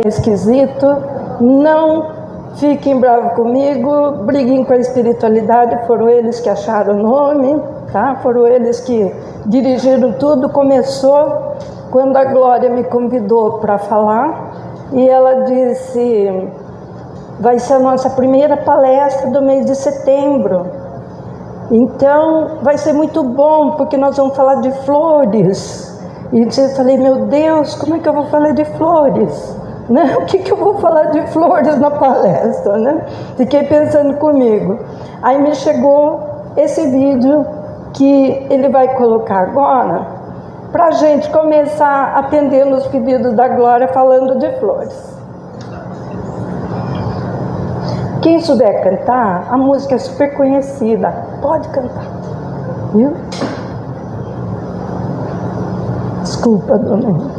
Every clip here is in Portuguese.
esquisito, não fiquem bravos comigo, briguem com a espiritualidade, foram eles que acharam o nome, tá? Foram eles que dirigiram tudo. Começou quando a Glória me convidou para falar e ela disse: vai ser a nossa primeira palestra do mês de setembro, então vai ser muito bom porque nós vamos falar de flores. E eu falei: meu Deus, como é que eu vou falar de flores? Né? O que eu vou falar de flores na palestra? Né? Fiquei pensando comigo. Aí me chegou esse vídeo que ele vai colocar agora, para a gente começar a atender nos pedidos da Glória falando de flores. Quem souber cantar, a música é super conhecida, pode cantar, viu? Desculpa, dona.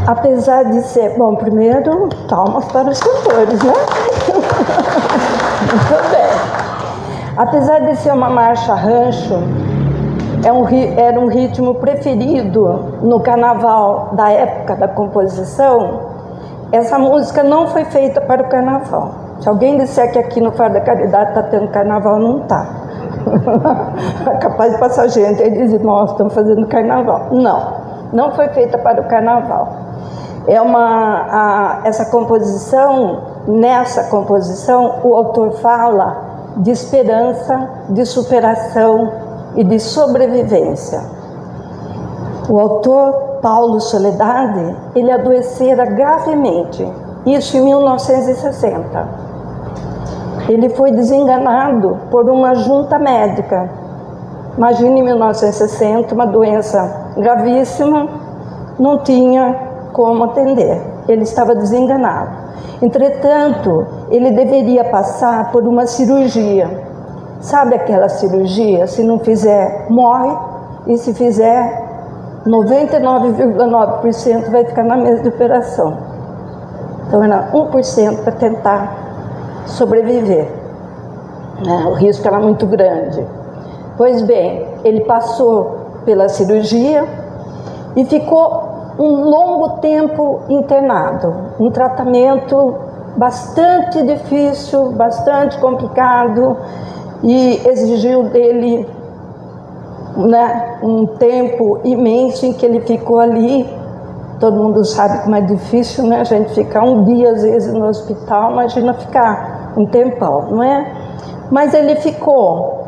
Apesar de ser... Bom, primeiro, palmas para os cantores, né? Muito bem. Apesar de ser uma marcha rancho, era um ritmo preferido no carnaval da época da composição. Essa música não foi feita para o carnaval. Se alguém disser que aqui no Faro da Caridade está tendo carnaval, não está. É capaz de passar gente e dizer, nós estamos fazendo carnaval. Não foi feita para o carnaval. Essa composição, nessa composição, o autor fala de esperança, de superação e de sobrevivência. O autor Paulo Soledade, ele adoecera gravemente, isso em 1960. Ele foi desenganado por uma junta médica. Imagine, em 1960, uma doença gravíssima, não tinha como atender. Ele estava desenganado. Entretanto, ele deveria passar por uma cirurgia. Sabe aquela cirurgia? Se não fizer, morre. E se fizer, 99,9% vai ficar na mesa de operação. Então era 1% para tentar sobreviver. O risco era muito grande. Pois bem, ele passou pela cirurgia e ficou um longo tempo internado. Um tratamento bastante difícil, bastante complicado, e exigiu dele um tempo imenso em que ele ficou ali. Todo mundo sabe como é difícil, a gente ficar um dia às vezes no hospital, imagina ficar um tempão, não é? Mas ele ficou.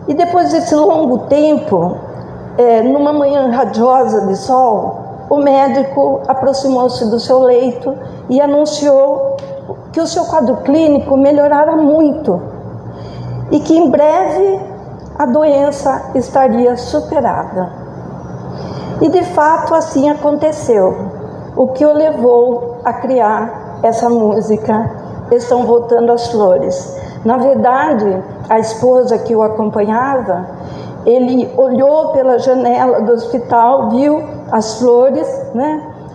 E depois desse longo tempo, numa manhã radiosa de sol, o médico aproximou-se do seu leito e anunciou que o seu quadro clínico melhorara muito e que em breve a doença estaria superada. E de fato assim aconteceu, o que o levou a criar essa música, Estão Voltando as Flores. Na verdade, a esposa que o acompanhava, ele olhou pela janela do hospital, viu as flores,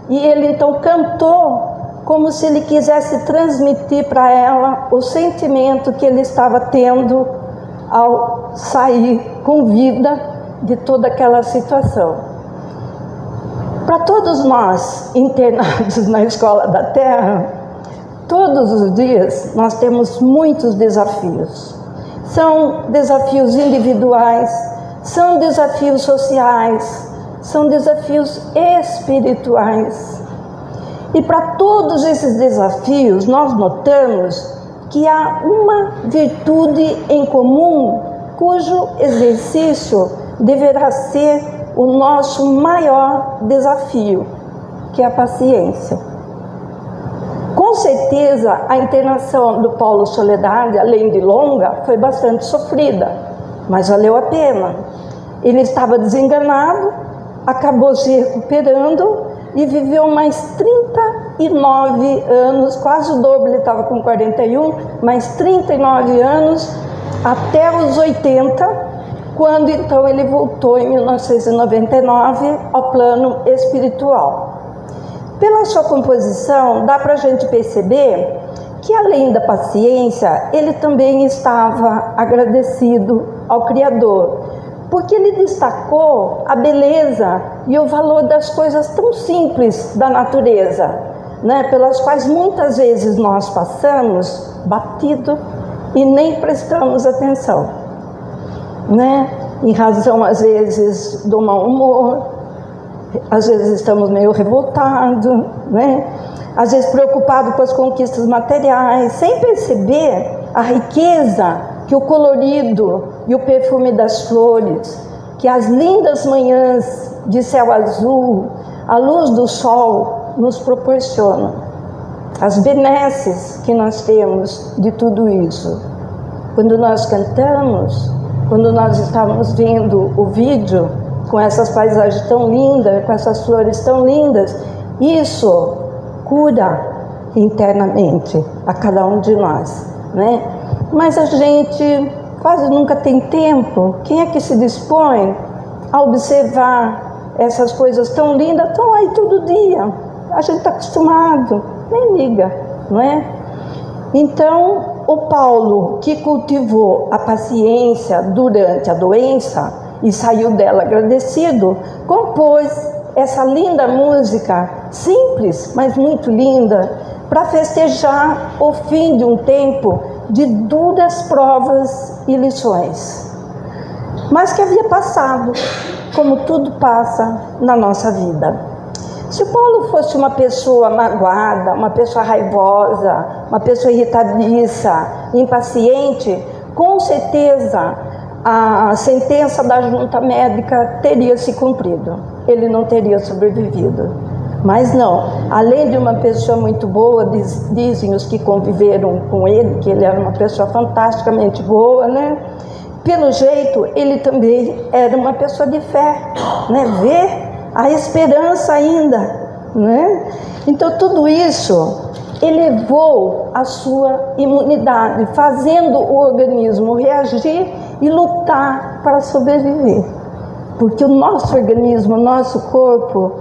e ele então cantou como se ele quisesse transmitir para ela o sentimento que ele estava tendo ao sair com vida de toda aquela situação. Para todos nós internados na Escola da Terra, todos os dias nós temos muitos desafios. São desafios individuais, são desafios sociais, são desafios espirituais. E para todos esses desafios nós notamos que há uma virtude em comum, cujo exercício deverá ser o nosso maior desafio, que é a paciência. Com certeza, a internação do Paulo Soledade, além de longa, foi bastante sofrida, mas valeu a pena. Ele estava desenganado, acabou se recuperando e viveu mais 39 anos, quase o dobro, ele estava com 41, mais 39 anos, até os 80, quando então ele voltou em 1999 ao plano espiritual. Pela sua composição, dá para a gente perceber que além da paciência, ele também estava agradecido ao Criador, porque ele destacou a beleza e o valor das coisas tão simples da natureza, pelas quais muitas vezes nós passamos batido e nem prestamos atenção, em razão às vezes do mau humor, às vezes estamos meio revoltados, às vezes preocupados com as conquistas materiais, sem perceber a riqueza que o colorido e o perfume das flores, que as lindas manhãs de céu azul, a luz do sol nos proporcionam, as benesses que nós temos de tudo isso. Quando nós cantamos, quando nós estávamos vendo o vídeo com essas paisagens tão lindas, com essas flores tão lindas, isso cura internamente a cada um de nós, Mas a gente quase nunca tem tempo. Quem é que se dispõe a observar essas coisas tão lindas? Estão aí todo dia. A gente está acostumado, nem liga, Então, o Paulo, que cultivou a paciência durante a doença e saiu dela agradecido, compôs essa linda música, simples, mas muito linda, para festejar o fim de um tempo de duras provas e lições, mas que havia passado, como tudo passa na nossa vida. Se o Paulo fosse uma pessoa magoada, uma pessoa raivosa, uma pessoa irritadiça, impaciente, com certeza a sentença da junta médica teria se cumprido. Ele não teria sobrevivido. Mas não, além de uma pessoa muito boa, dizem os que conviveram com ele, que ele era uma pessoa fantasticamente boa, né? Pelo jeito, ele também era uma pessoa de fé, né? Ver a esperança ainda, né? Então tudo isso elevou a sua imunidade, fazendo o organismo reagir e lutar para sobreviver. Porque o nosso organismo, o nosso corpo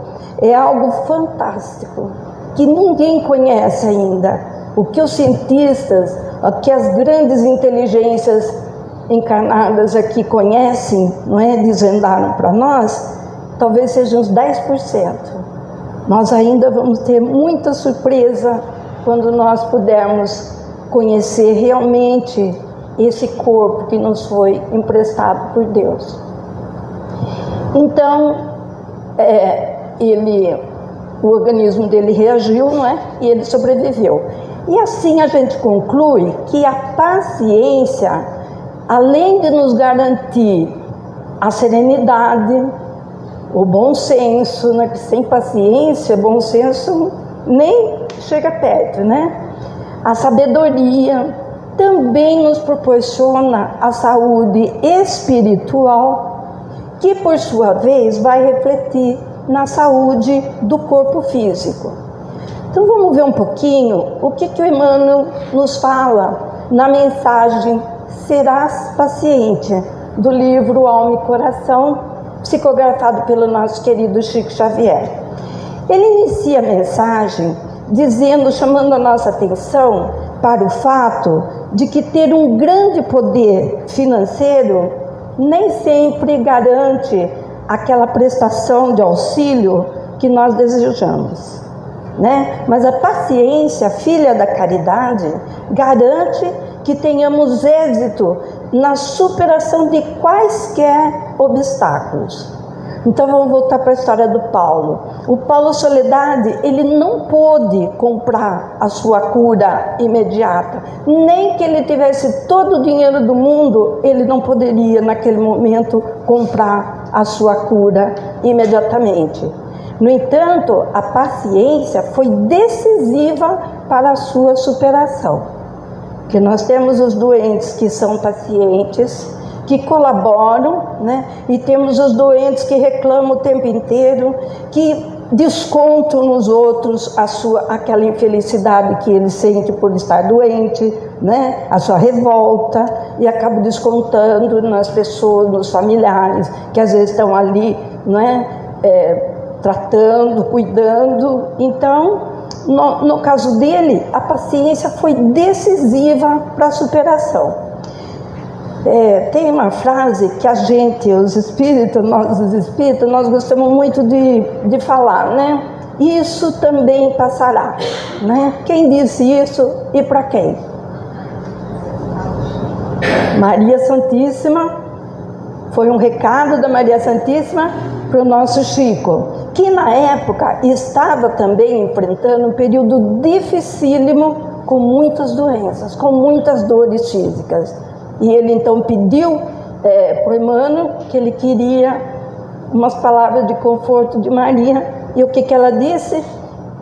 é algo fantástico, que ninguém conhece ainda. O que os cientistas, o que as grandes inteligências encarnadas aqui conhecem, não é? Desvendaram para nós, talvez sejam uns 10%. Nós ainda vamos ter muita surpresa quando nós pudermos conhecer realmente esse corpo que nos foi emprestado por Deus. Então, o organismo dele reagiu, não é? E ele sobreviveu. E assim a gente conclui que a paciência, além de nos garantir a serenidade, o bom senso, né? Que sem paciência, bom senso nem chega perto, né? A sabedoria também nos proporciona a saúde espiritual, que por sua vez vai refletir na saúde do corpo físico. Então vamos ver um pouquinho o que o Emmanuel nos fala na mensagem Serás Paciente, do livro Alma e Coração, psicografado pelo nosso querido Chico Xavier. Ele inicia a mensagem dizendo, chamando a nossa atenção para o fato de que ter um grande poder financeiro nem sempre garante aquela prestação de auxílio que nós desejamos, né? Mas a paciência, filha da caridade, garante que tenhamos êxito na superação de quaisquer obstáculos. Então vamos voltar para a história do Paulo. O Paulo Soledade, ele não pôde comprar a sua cura imediata. Nem que ele tivesse todo o dinheiro do mundo, ele não poderia naquele momento comprar a sua cura imediatamente. No entanto, a paciência foi decisiva para a sua superação. Porque nós temos os doentes que são pacientes, que colaboram, né? E temos os doentes que reclamam o tempo inteiro, que descontam nos outros aquela infelicidade que ele sente por estar doente, né? A sua revolta, e acabam descontando nas pessoas, nos familiares, que às vezes estão ali, né? Tratando, cuidando. Então, no caso dele, a paciência foi decisiva para a superação. Tem uma frase que a gente, os espíritos, nós gostamos muito de falar, né? Isso também passará, né? Quem disse isso e para quem? Maria Santíssima. Foi um recado da Maria Santíssima para o nosso Chico, que na época estava também enfrentando um período dificílimo, com muitas doenças, com muitas dores físicas. E ele então pediu para o Emmanuel que ele queria umas palavras de conforto de Maria. E o que ela disse?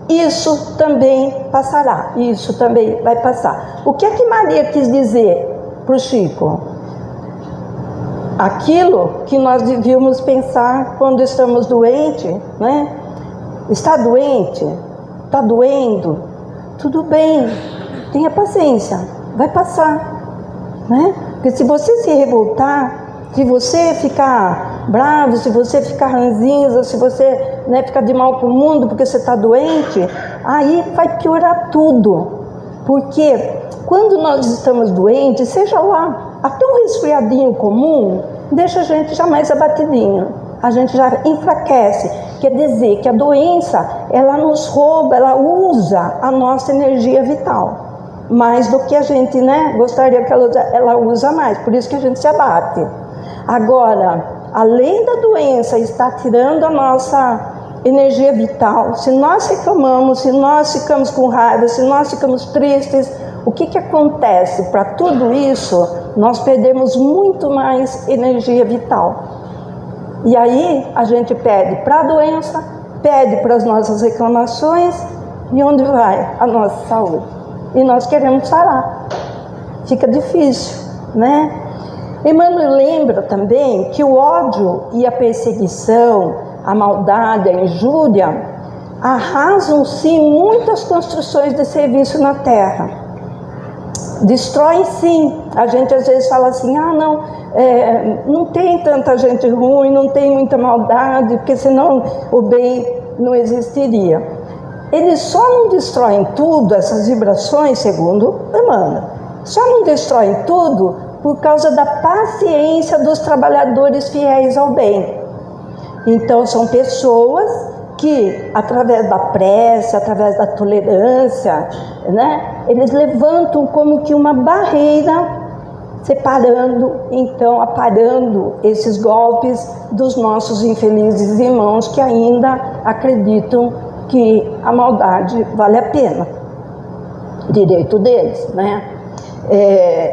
Isso também passará, isso também vai passar. O que é que Maria quis dizer para o Chico? Aquilo que nós devíamos pensar quando estamos doentes, né? Está doente? Está doendo? Tudo bem, tenha paciência, vai passar. Né? Porque se você se revoltar, se você ficar bravo, se você ficar ranzinza, se você, né, ficar de mal com o mundo porque você está doente, aí vai piorar tudo. Porque quando nós estamos doentes, seja lá, até um resfriadinho comum, deixa a gente já mais abatidinho, a gente já enfraquece. Quer dizer que a doença, ela nos rouba, ela usa a nossa energia vital, mais do que a gente, né, gostaria que ela usa mais, por isso que a gente se abate. Agora, além da doença estar tirando a nossa energia vital, se nós reclamamos, se nós ficamos com raiva, se nós ficamos tristes, o que acontece? Para tudo isso, nós perdemos muito mais energia vital. E aí a gente pede para a doença, pede para as nossas reclamações, e onde vai a nossa saúde? E nós queremos sarar. Fica difícil, né? Emmanuel lembra também que o ódio e a perseguição, a maldade, a injúria, arrasam sim muitas construções de serviço na Terra. Destroem sim. A gente às vezes fala assim, não tem tanta gente ruim, não tem muita maldade, porque senão o bem não existiria. Eles só não destroem tudo, essas vibrações, segundo Emmanuel, só não destroem tudo por causa da paciência dos trabalhadores fiéis ao bem. Então são pessoas que, através da prece, através da tolerância, né, eles levantam como que uma barreira, separando, então, aparando esses golpes dos nossos infelizes irmãos que ainda acreditam que a maldade vale a pena, direito deles, né?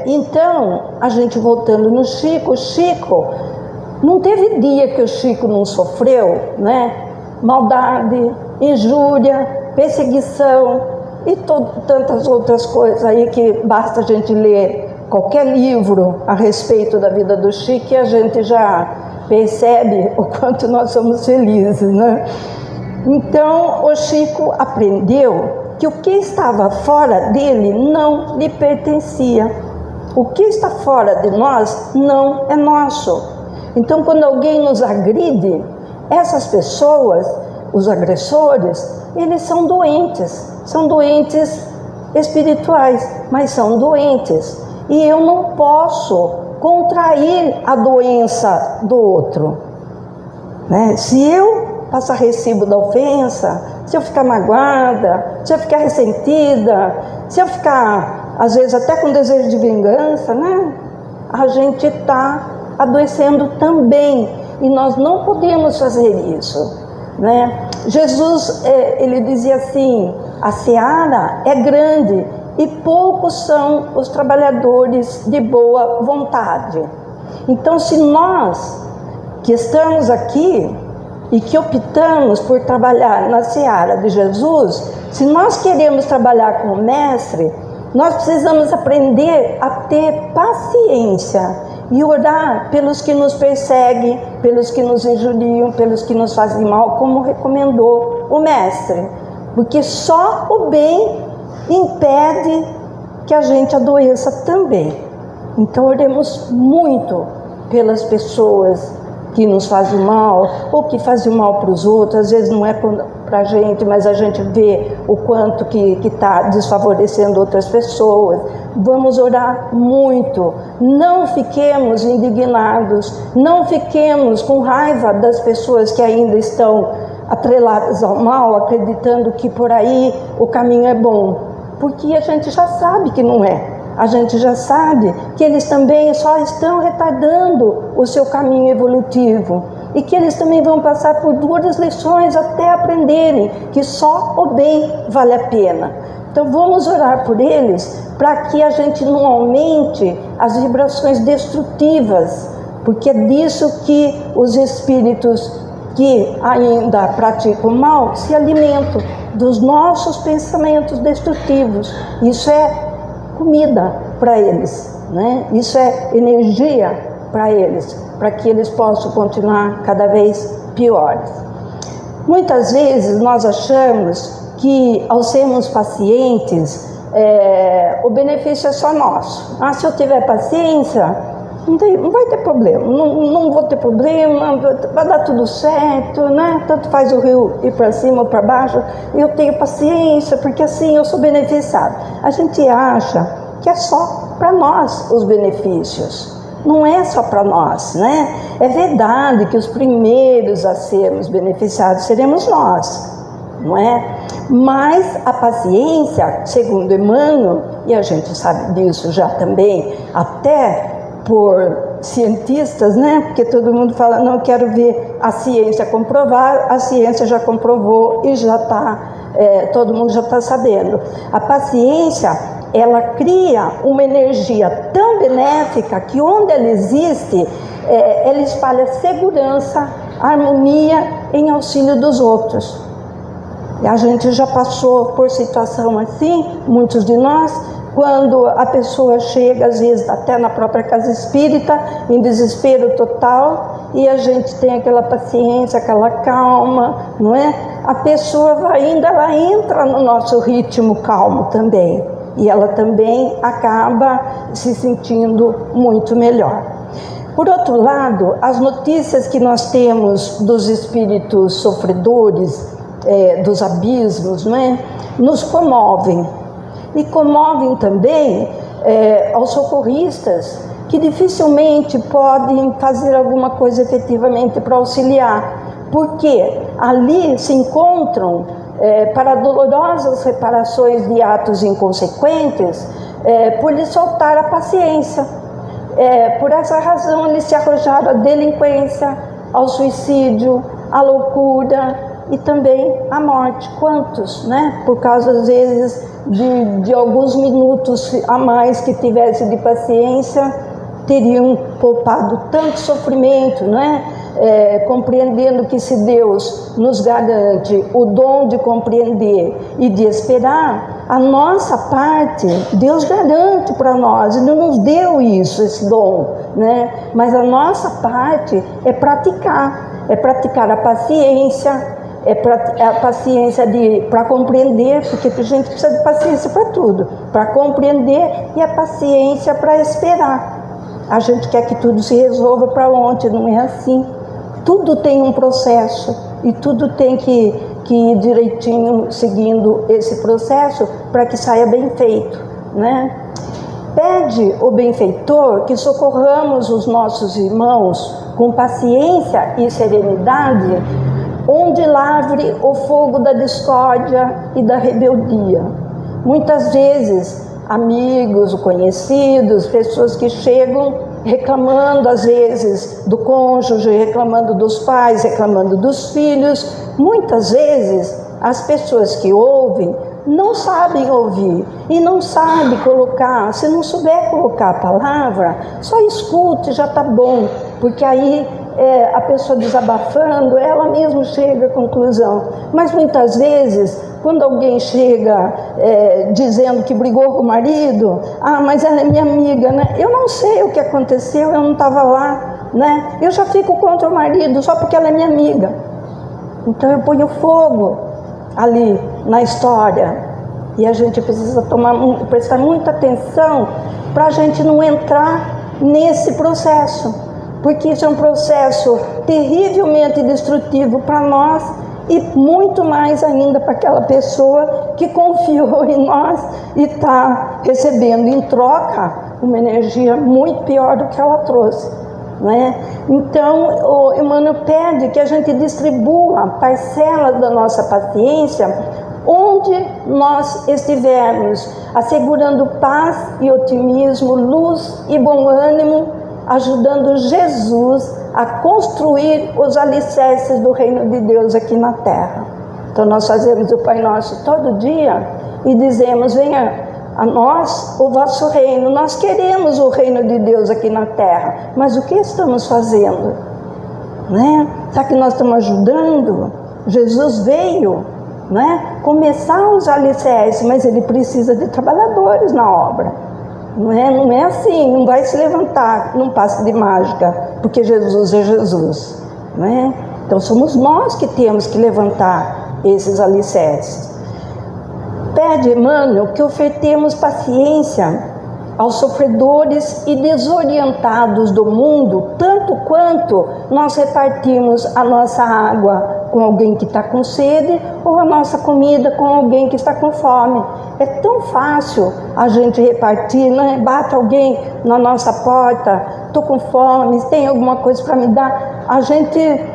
Então, a gente voltando no Chico, não teve dia que o Chico não sofreu, né? Maldade, injúria, perseguição e tantas outras coisas aí que basta a gente ler qualquer livro a respeito da vida do Chico e a gente já percebe o quanto nós somos felizes, né? Então, o Chico aprendeu que o que estava fora dele não lhe pertencia. O que está fora de nós não é nosso. Então, quando alguém nos agride, essas pessoas, os agressores, eles são doentes espirituais, mas são doentes. E eu não posso contrair a doença do outro, né? Se eu passar recibo da ofensa, se eu ficar magoada, se eu ficar ressentida, se eu ficar, às vezes, até com desejo de vingança, né? A gente está adoecendo também, e nós não podemos fazer isso, né? Jesus, ele dizia assim, a seara é grande e poucos são os trabalhadores de boa vontade. Então, se nós que estamos aqui e que optamos por trabalhar na seara de Jesus, se nós queremos trabalhar com o Mestre, nós precisamos aprender a ter paciência e orar pelos que nos perseguem, pelos que nos injuriam, pelos que nos fazem mal, como recomendou o Mestre. Porque só o bem impede que a gente adoeça também. Então oremos muito pelas pessoas que nos fazem mal, ou que fazem mal para os outros. Às vezes não é para a gente, mas a gente vê o quanto que está desfavorecendo outras pessoas. Vamos orar muito, não fiquemos indignados, não fiquemos com raiva das pessoas que ainda estão atreladas ao mal, acreditando que por aí o caminho é bom, porque a gente já sabe que não é. A gente já sabe que eles também só estão retardando o seu caminho evolutivo e que eles também vão passar por duras lições até aprenderem que só o bem vale a pena. Então vamos orar por eles para que a gente não aumente as vibrações destrutivas, porque é disso que os espíritos que ainda praticam mal se alimentam, dos nossos pensamentos destrutivos. Isso é comida para eles, né? Isso é energia para eles, para que eles possam continuar cada vez piores. Muitas vezes nós achamos que ao sermos pacientes, o benefício é só nosso. Se eu tiver paciência, não vai ter problema, não vou ter problema, vai dar tudo certo, né? Tanto faz o rio ir para cima ou para baixo, eu tenho paciência, porque assim eu sou beneficiado. A gente acha que é só para nós os benefícios. Não é só para nós, né? É verdade que os primeiros a sermos beneficiados seremos nós, não é? Mas a paciência, segundo Emmanuel, e a gente sabe disso já também, até por cientistas, né? Porque todo mundo fala, não, quero ver a ciência comprovar, a ciência já comprovou e já está, todo mundo já está sabendo. A paciência, ela cria uma energia tão benéfica que onde ela existe, ela espalha segurança, harmonia em auxílio dos outros. E a gente já passou por situação assim, muitos de nós, quando a pessoa chega, às vezes até na própria casa espírita, em desespero total, e a gente tem aquela paciência, aquela calma, não é? A pessoa vai indo, ela entra no nosso ritmo calmo também, e ela também acaba se sentindo muito melhor. Por outro lado, as notícias que nós temos dos espíritos sofredores, dos abismos, não é? Nos comovem. E comovem também aos socorristas, que dificilmente podem fazer alguma coisa efetivamente para auxiliar, porque ali se encontram para dolorosas reparações de atos inconsequentes, por lhes faltar a paciência. Por essa razão eles se arrojaram à delinquência, ao suicídio, à loucura e também à morte. Quantos, né? Por causa, às vezes, de alguns minutos a mais que tivesse de paciência, teriam poupado tanto sofrimento, né? Compreendendo que se Deus nos garante o dom de compreender e de esperar, a nossa parte, Deus garante para nós, Ele não nos deu isso, esse dom, né? Mas a nossa parte é praticar a paciência, a paciência para compreender, porque a gente precisa de paciência para tudo, para compreender, e a paciência para esperar. A gente quer que tudo se resolva para ontem, não é assim. Tudo tem um processo e tudo tem que ir direitinho seguindo esse processo para que saia bem feito, né? Pede o benfeitor que socorramos os nossos irmãos com paciência e serenidade, onde lavre o fogo da discórdia e da rebeldia. Muitas vezes, amigos, conhecidos, pessoas que chegam reclamando, às vezes, do cônjuge, reclamando dos pais, reclamando dos filhos. Muitas vezes, as pessoas que ouvem não sabem ouvir e não sabem colocar. Se não souber colocar a palavra, só escute, já está bom, porque aí a pessoa desabafando, ela mesma chega à conclusão. Mas muitas vezes, quando alguém chega dizendo que brigou com o marido, mas ela é minha amiga, né? Eu não sei o que aconteceu, eu não estava lá, né? Eu já fico contra o marido só porque ela é minha amiga. Então eu ponho fogo ali na história. E a gente precisa prestar muita atenção para a gente não entrar nesse processo, porque isso é um processo terrivelmente destrutivo para nós e muito mais ainda para aquela pessoa que confiou em nós e está recebendo em troca uma energia muito pior do que ela trouxe, né? Então, o Emmanuel pede que a gente distribua parcelas da nossa paciência onde nós estivermos, assegurando paz e otimismo, luz e bom ânimo, ajudando Jesus a construir os alicerces do reino de Deus aqui na terra. Então nós fazemos o Pai Nosso todo dia e dizemos: venha a nós o vosso reino. Nós queremos o reino de Deus aqui na terra, mas o que estamos fazendo? Né? Será que nós estamos ajudando? Jesus veio, né, começar os alicerces, mas ele precisa de trabalhadores na obra. Não é assim, não vai se levantar num passe de mágica, porque Jesus é Jesus, não é? Então somos nós que temos que levantar esses alicerces. Pede Emmanuel que ofertemos paciência aos sofredores e desorientados do mundo, tanto quanto nós repartimos a nossa água com alguém que está com sede ou a nossa comida com alguém que está com fome. É tão fácil a gente repartir, né? Bate alguém na nossa porta, estou com fome, tem alguma coisa para me dar? A gente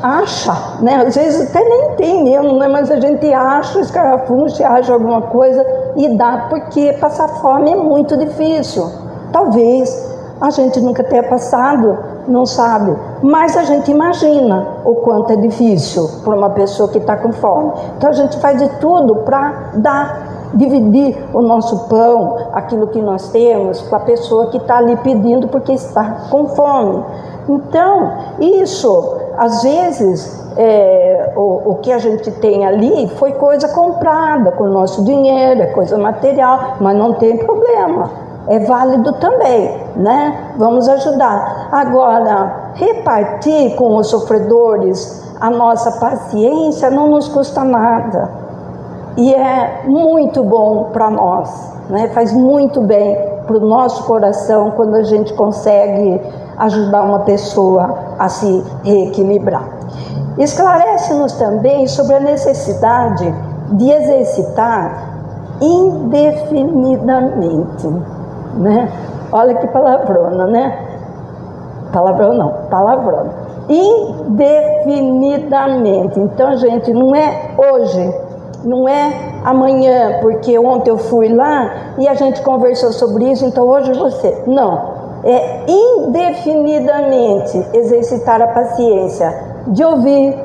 acha, né? Às vezes até nem tem mesmo, né? Mas a gente acha, escarafuncha, acha alguma coisa e dá, porque passar fome é muito difícil. Talvez a gente nunca tenha passado, não sabe, mas a gente imagina o quanto é difícil para uma pessoa que está com fome. Então a gente faz de tudo para dividir o nosso pão, aquilo que nós temos, com a pessoa que está ali pedindo porque está com fome. Então, isso, às vezes, o que a gente tem ali foi coisa comprada com o nosso dinheiro, é coisa material, mas não tem problema, é válido também, né? Vamos ajudar. Agora, repartir com os sofredores a nossa paciência não nos custa nada e é muito bom para nós, né? Faz muito bem para o nosso coração quando a gente consegue ajudar uma pessoa a se reequilibrar. Esclarece-nos também sobre a necessidade de exercitar indefinidamente, né? Olha que palavrona, né? Palavrão não, palavrona. Indefinidamente. Então, gente, não é hoje, não é amanhã, porque ontem eu fui lá e a gente conversou sobre isso, então hoje você. Não. É indefinidamente exercitar a paciência de ouvir,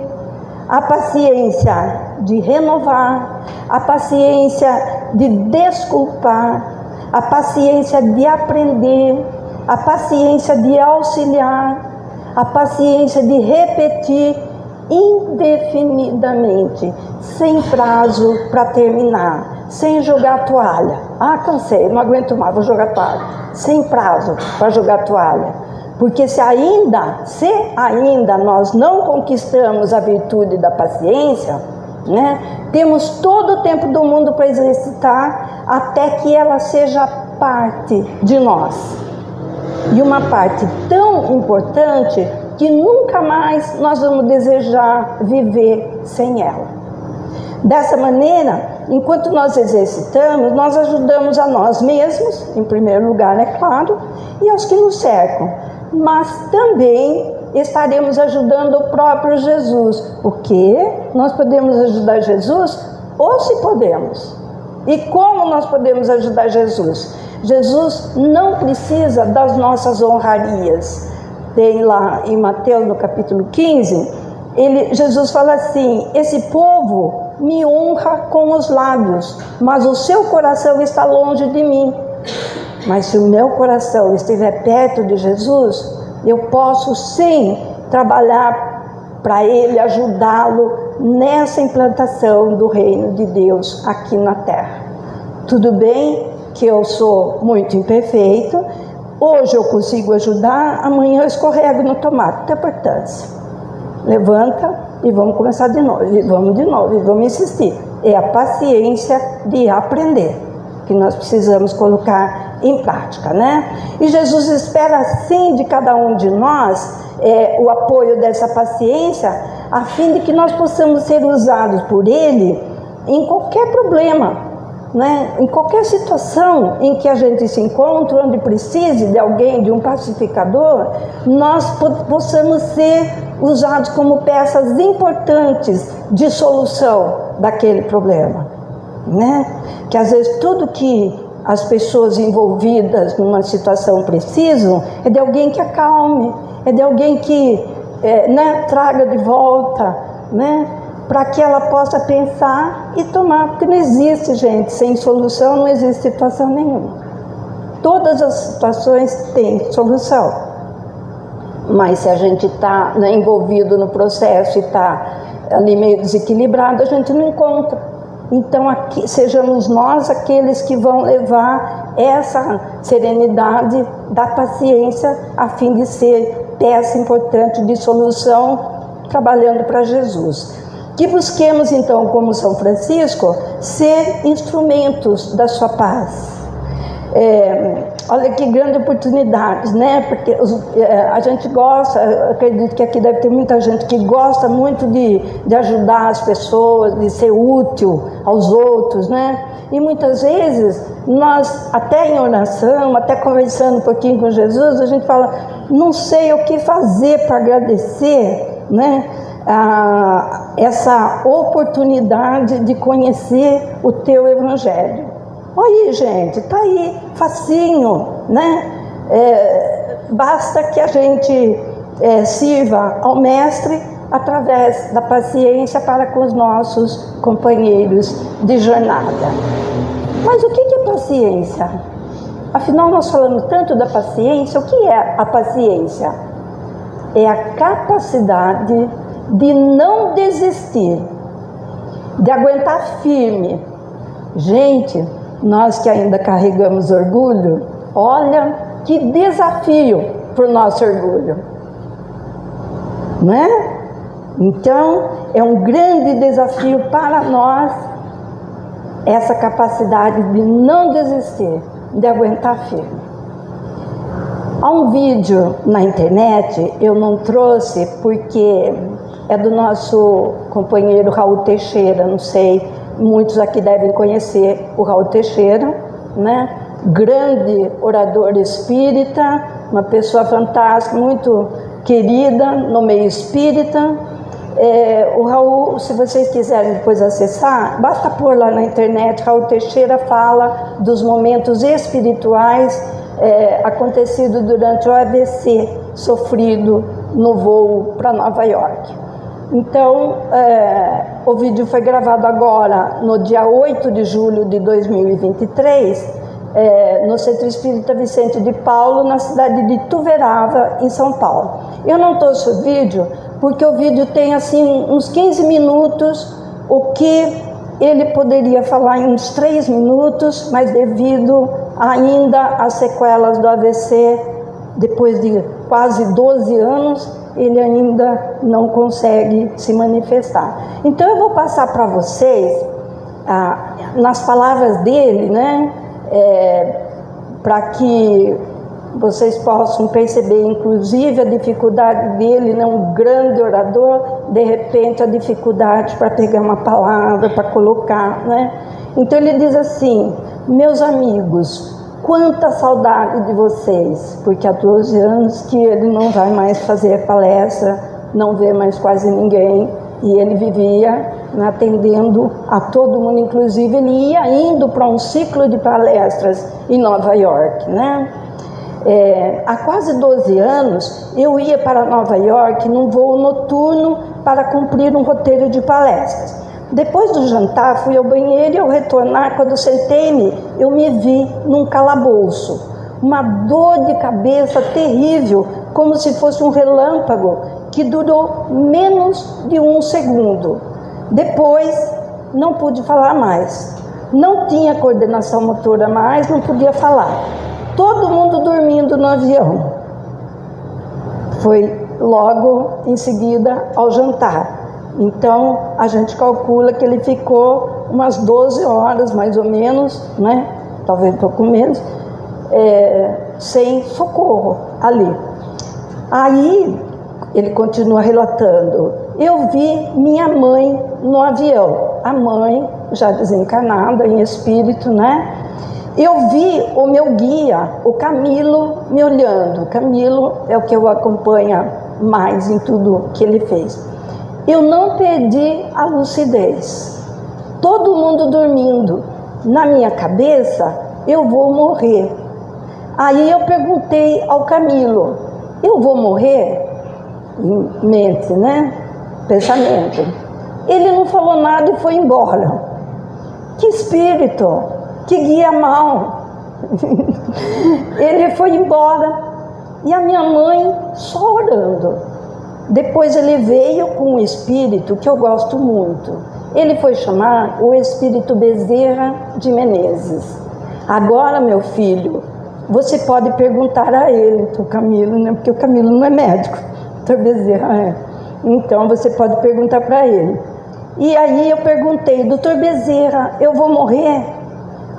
a paciência de renovar, a paciência de desculpar, a paciência de aprender, a paciência de auxiliar, a paciência de repetir indefinidamente, sem prazo para terminar, sem jogar toalha. Ah, cansei, não aguento mais, vou jogar toalha. Sem prazo para jogar toalha. Porque se ainda nós não conquistamos a virtude da paciência, né, temos todo o tempo do mundo para exercitar até que ela seja parte de nós. E uma parte tão importante que nunca mais nós vamos desejar viver sem ela. Dessa maneira, enquanto nós exercitamos, nós ajudamos a nós mesmos, em primeiro lugar, é claro, e aos que nos cercam. Mas também estaremos ajudando o próprio Jesus. Porque nós podemos ajudar Jesus, ou se podemos. E como nós podemos ajudar Jesus? Jesus não precisa das nossas honrarias. Tem lá em Mateus, no capítulo 15, Jesus fala assim: esse povo me honra com os lábios, mas o seu coração está longe de mim. Mas se o meu coração estiver perto de Jesus, eu posso sim trabalhar para Ele, ajudá-lo nessa implantação do reino de Deus aqui na terra. Tudo bem que eu sou muito imperfeito, hoje eu consigo ajudar, amanhã eu escorrego no tomate, não tem importância. Levanta e vamos começar de novo, e vamos insistir. É a paciência de aprender que nós precisamos colocar em prática, né? E Jesus espera sim de cada um de nós o apoio dessa paciência, a fim de que nós possamos ser usados por Ele em qualquer problema, né? Em qualquer situação em que a gente se encontra, onde precise de alguém, de um pacificador, nós possamos ser usados como peças importantes de solução daquele problema, né? Que às vezes tudo que as pessoas envolvidas numa situação precisam é de alguém que acalme, é de alguém que traga de volta, né? Para que ela possa pensar e tomar, porque não existe, gente, sem solução não existe situação nenhuma. Todas as situações têm solução, mas se a gente está envolvido no processo e está ali meio desequilibrado, a gente não encontra. Então, aqui, sejamos nós aqueles que vão levar essa serenidade da paciência a fim de ser peça importante de solução, trabalhando para Jesus. Que busquemos então, como São Francisco, ser instrumentos da sua paz, Olha que grande oportunidade, né? Porque a gente gosta, acredito que aqui deve ter muita gente que gosta muito de ajudar as pessoas, de ser útil aos outros, né? E muitas vezes nós, até em oração, até conversando um pouquinho com Jesus, a gente fala, não sei o que fazer para agradecer, né? Essa oportunidade de conhecer o teu evangelho. Olha aí, gente, tá aí, facinho, né? Basta que a gente sirva ao Mestre através da paciência para com os nossos companheiros de jornada. Mas o que é paciência? Afinal, nós falamos tanto da paciência. O que é a paciência? É a capacidade de não desistir, de aguentar firme. Gente, nós que ainda carregamos orgulho, olha que desafio para o nosso orgulho, não é? Então, é um grande desafio para nós essa capacidade de não desistir, de aguentar firme. Há um vídeo na internet, eu não trouxe porque é do nosso companheiro Raul Teixeira, não sei, muitos aqui devem conhecer o Raul Teixeira, né? Grande orador espírita, uma pessoa fantástica, muito querida no meio espírita. O Raul, se vocês quiserem depois acessar, basta pôr lá na internet, Raul Teixeira fala dos momentos espirituais acontecidos durante o AVC sofrido no voo para Nova York. Então, o vídeo foi gravado agora, no dia 8 de julho de 2023, no Centro Espírita Vicente de Paulo, na cidade de Tuverava, em São Paulo. Eu não trouxe o vídeo, porque o vídeo tem assim uns 15 minutos, o que ele poderia falar em uns 3 minutos, mas devido ainda às sequelas do AVC, depois de quase 12 anos, ele ainda não consegue se manifestar. Então eu vou passar para vocês, nas palavras dele, né, para que vocês possam perceber, inclusive, a dificuldade dele, né, um grande orador, de repente a dificuldade para pegar uma palavra, para colocar, né? Então ele diz assim: meus amigos, quanta saudade de vocês, porque há 12 anos que ele não vai mais fazer palestra, não vê mais quase ninguém, e ele vivia atendendo a todo mundo, inclusive ele ia indo para um ciclo de palestras em Nova York, né? Há quase 12 anos eu ia para Nova York num voo noturno para cumprir um roteiro de palestras. Depois do jantar fui ao banheiro e ao retornar, quando sentei-me, eu me vi num calabouço. Uma dor de cabeça terrível, como se fosse um relâmpago, que durou menos de 1 segundo. Depois não pude falar mais. Não tinha coordenação motora mais, não podia falar. Todo mundo dormindo no avião. Foi logo em seguida ao jantar. Então, a gente calcula que ele ficou umas 12 horas, mais ou menos, né? Talvez um pouco menos, sem socorro ali. Aí, ele continua relatando: eu vi minha mãe no avião. A mãe, já desencarnada, em espírito, né? Eu vi o meu guia, o Camilo, me olhando. O Camilo é o que eu acompanho mais em tudo que ele fez. Eu não perdi a lucidez. Todo mundo dormindo. Na minha cabeça, eu vou morrer. Aí eu perguntei ao Camilo: eu vou morrer? Em mente, né? Pensamento. Ele não falou nada e foi embora. Que espírito! Que guia mal! Ele foi embora. E a minha mãe só orando. Depois ele veio com um espírito que eu gosto muito. Ele foi chamar o espírito Bezerra de Menezes. Agora, meu filho, você pode perguntar a ele, o Camilo, né? Porque o Camilo não é médico, doutor Bezerra é. Então você pode perguntar para ele. E aí eu perguntei: doutor Bezerra, eu vou morrer?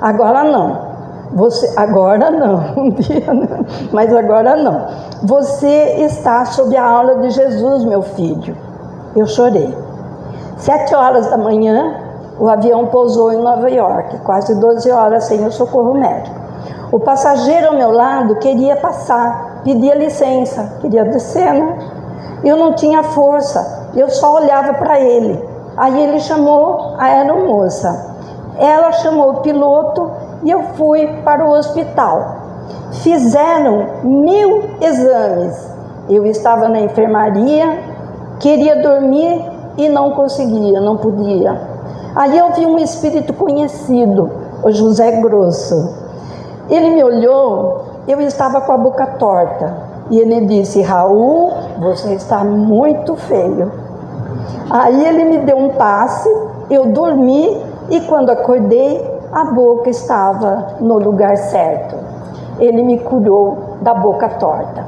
Agora não. Você, agora não, um dia não, mas agora não. Você está sob a aula de Jesus, meu filho. Eu chorei. 7 horas da manhã, o avião pousou em Nova York, quase 12 horas sem o socorro médico. O passageiro ao meu lado queria passar, pedia licença, queria descer, né? Eu não tinha força, eu só olhava para ele. Aí ele chamou a aeromoça. Ela chamou o piloto e eu fui para o hospital. Fizeram 1000 exames. Eu estava na enfermaria, queria dormir e não conseguia, não podia. Aí eu vi um espírito conhecido, o José Grosso. Ele me olhou, eu estava com a boca torta. E ele disse: Raul, você está muito feio. Aí ele me deu um passe, eu dormi e quando acordei, a boca estava no lugar certo. Ele me curou da boca torta.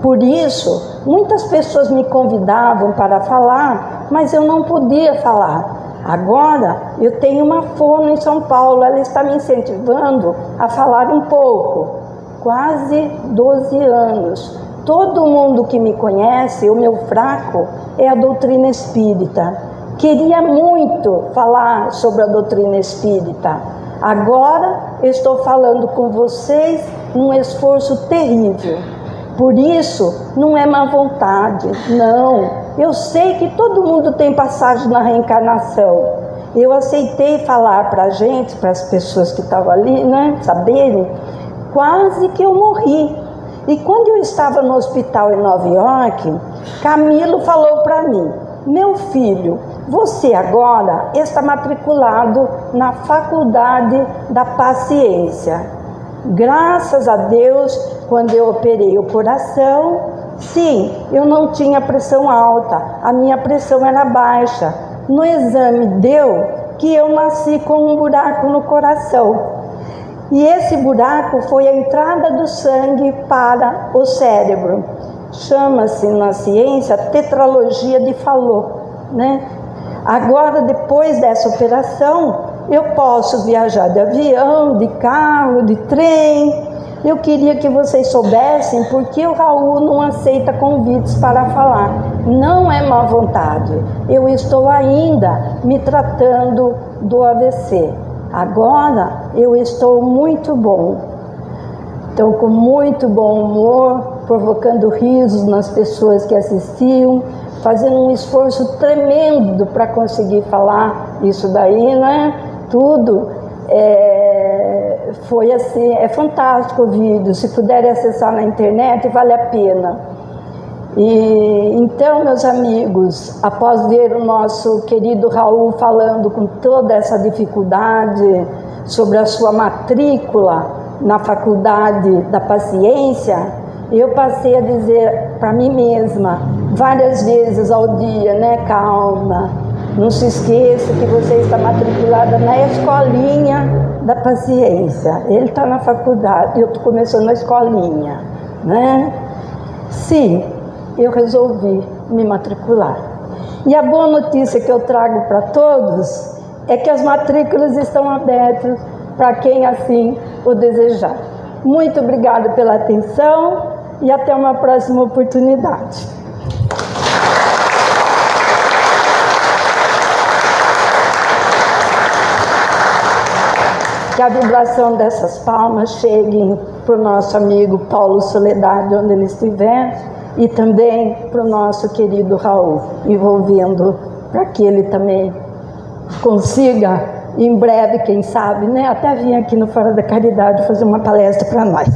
Por isso, muitas pessoas me convidavam para falar, mas eu não podia falar. Agora, eu tenho uma fono em São Paulo, ela está me incentivando a falar um pouco. Quase 12 anos. Todo mundo que me conhece, o meu fraco é a doutrina espírita. Queria muito falar sobre a doutrina espírita. Agora estou falando com vocês num esforço terrível. Por isso, não é má vontade, não. Eu sei que todo mundo tem passagem na reencarnação. Eu aceitei falar para a gente, para as pessoas que estavam ali, né, saberem, quase que eu morri. E quando eu estava no hospital em Nova York, Camilo falou para mim: meu filho, você agora está matriculado na Faculdade da Paciência. Graças a Deus, quando eu operei o coração, sim, eu não tinha pressão alta, a minha pressão era baixa. No exame deu que eu nasci com um buraco no coração. E esse buraco foi a entrada do sangue para o cérebro. Chama-se na ciência tetralogia de Fallot, né? Agora, depois dessa operação, eu posso viajar de avião, de carro, de trem. Eu queria que vocês soubessem porque o Raul não aceita convites para falar. Não é má vontade. Eu estou ainda me tratando do AVC. Agora eu estou muito bom. Estou com muito bom humor, provocando risos nas pessoas que assistiam, fazendo um esforço tremendo para conseguir falar isso daí, né? Tudo. Foi assim, é fantástico o vídeo. Se puderem acessar na internet, vale a pena. E então, meus amigos, após ver o nosso querido Raul falando com toda essa dificuldade sobre a sua matrícula na Faculdade da Paciência, eu passei a dizer para mim mesma, várias vezes ao dia, né? Calma, não se esqueça que você está matriculada na escolinha da paciência. Ele está na faculdade, eu estou começando na escolinha, né? Sim, eu resolvi me matricular. E a boa notícia que eu trago para todos é que as matrículas estão abertas para quem assim o desejar. Muito obrigada pela atenção e até uma próxima oportunidade. Que a vibração dessas palmas chegue para o nosso amigo Paulo Soledade, onde ele estiver, e também para o nosso querido Raul, envolvendo para que ele também consiga, em breve, quem sabe, né, até vir aqui no Fora da Caridade fazer uma palestra para nós.